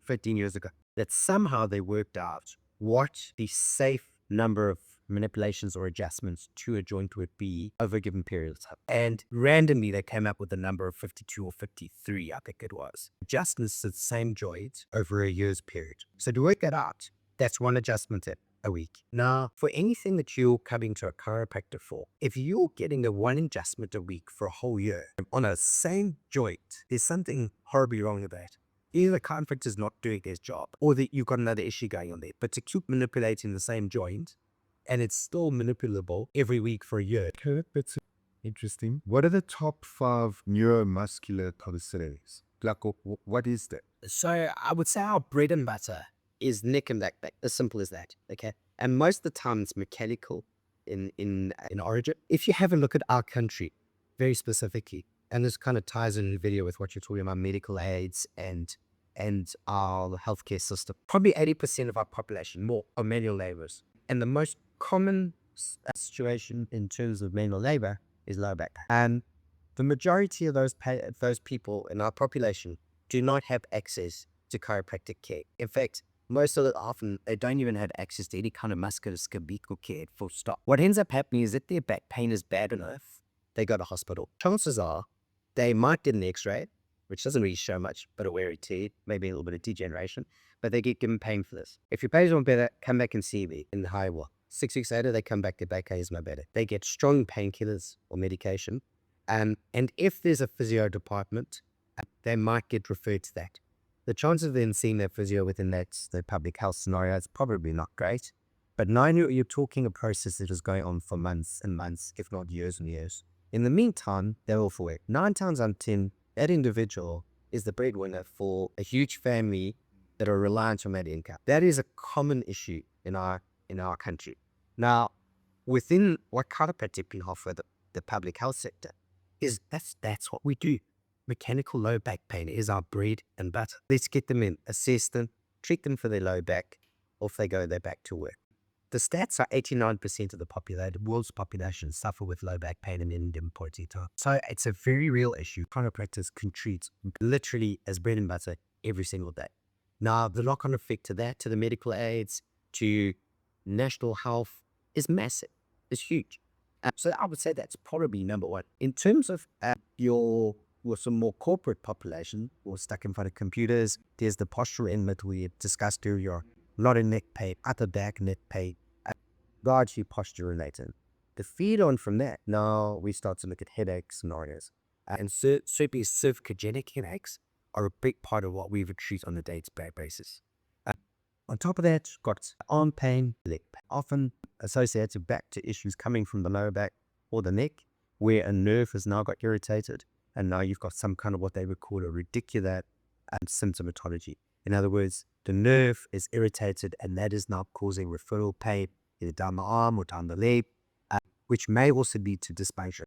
15 years ago, that somehow they worked out what the safe number of manipulations or adjustments to a joint would be over a given period of time. And randomly, they came up with a number of 52 or 53, I think it was. Adjustments to the same joint over a year's period. So to work that out, that's one adjustment a week. Now, for anything that you're coming to a chiropractor for, if you're getting a one adjustment a week for a whole year on a same joint, there's something horribly wrong with that. Either the chiropractor is not doing their job or that you've got another issue going on there. But to keep manipulating the same joint and it's still manipulable every week for a year. Okay, that's interesting. What are the top 5 neuromuscular calisthenics? Like, what is that? So I would say our bread and butter is neck and back, as simple as that. Okay. And most of the time it's mechanical in origin. If you have a look at our country, very specifically, and this kind of ties in the video with what you're talking about, medical aids and our healthcare system. Probably 80% of our population more are manual laborers. And the most common situation in terms of manual labor is low back. And the majority of those people in our population do not have access to chiropractic care. In fact, most of it often, they don't even have access to any kind of musculoskeletal care, full stop. What ends up happening is that their back pain is bad enough, they go to hospital. Chances are they might get an x-ray, which doesn't really show much, but a wear and tear, maybe a little bit of degeneration, but they get given pain for this. If your pain is no better, come back and see me in the high wall. 6 weeks later, they come back, their back pain is no better. They get strong painkillers or medication. And if there's a physio department, they might get referred to that. The chance of them seeing their physio within the public health scenario is probably not great. But now you're talking a process that is going on for months and months, if not years and years. In the meantime, they're all for it. 9 times out of 10, that individual is the breadwinner for a huge family that are reliant on that income. That is a common issue in our country. Now, within what chiropractic can offer the public health sector is that's what we do. Mechanical low back pain is our bread and butter. Let's get them in, assess them, treat them for their low back, off they go, they're back to work. The stats are 89% of the world's population suffer with low back pain at any given point in time. So it's a very real issue. Chiropractors can treat literally as bread and butter every single day. Now, the knock-on effect to that, to the medical aids, to national health is massive. It's huge. So I would say that's probably number one. In terms of some more corporate population or stuck in front of computers, there's the postural element we discussed earlier. A lot of neck pain, upper back neck pain, largely posture related. The feed on from that, now we start to look at headache scenarios. And certainly cervicogenic headaches are a big part of what we would treat on a day-to-day basis. On top of that, got arm pain, leg pain, often associated back to issues coming from the lower back or the neck, where a nerve has now got irritated, and now you've got some kind of what they would call a radicular symptomatology. In other words, the nerve is irritated, and that is now causing referral pain either down the arm or down the leg, which may also lead to dysfunction.